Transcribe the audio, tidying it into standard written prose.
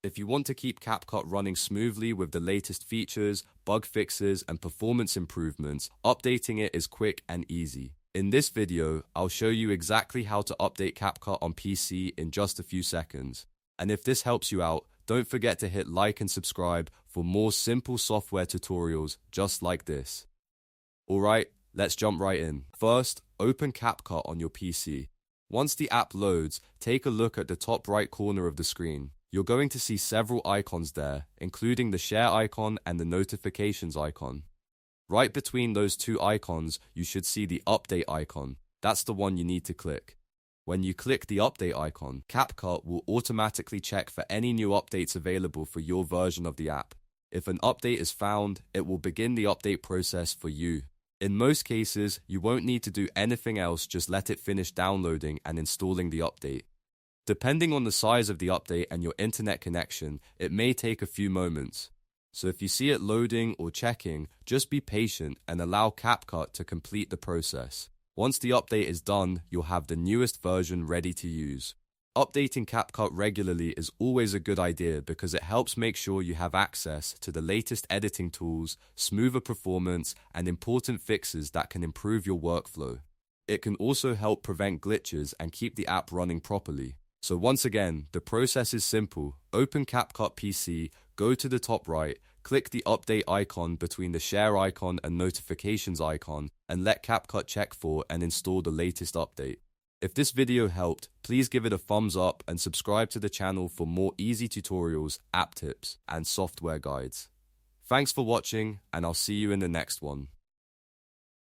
If you want to keep CapCut running smoothly with the latest features, bug fixes, and performance improvements, updating it is quick and easy. In this video, I'll show you exactly how to update CapCut on PC in just a few seconds. And if this helps you out, don't forget to hit like and subscribe for more simple software tutorials just like this. Alright, let's jump right in. First, open CapCut on your PC. Once the app loads, take a look at the top right corner of the screen. You're going to see several icons there, including the share icon and the notifications icon. Right between those two icons, you should see the update icon. That's the one you need to click. When you click the update icon, CapCut will automatically check for any new updates available for your version of the app. If an update is found, it will begin the update process for you. In most cases, you won't need to do anything else, just let it finish downloading and installing the update. Depending on the size of the update and your internet connection, it may take a few moments. So if you see it loading or checking, just be patient and allow CapCut to complete the process. Once the update is done, you'll have the newest version ready to use. Updating CapCut regularly is always a good idea because it helps make sure you have access to the latest editing tools, smoother performance, and important fixes that can improve your workflow. It can also help prevent glitches and keep the app running properly. So once again, the process is simple. Open CapCut PC, go to the top right, click the update icon between the share icon and notifications icon, and let CapCut check for and install the latest update. If this video helped, please give it a thumbs up and subscribe to the channel for more easy tutorials, app tips, and software guides. Thanks for watching, and I'll see you in the next one.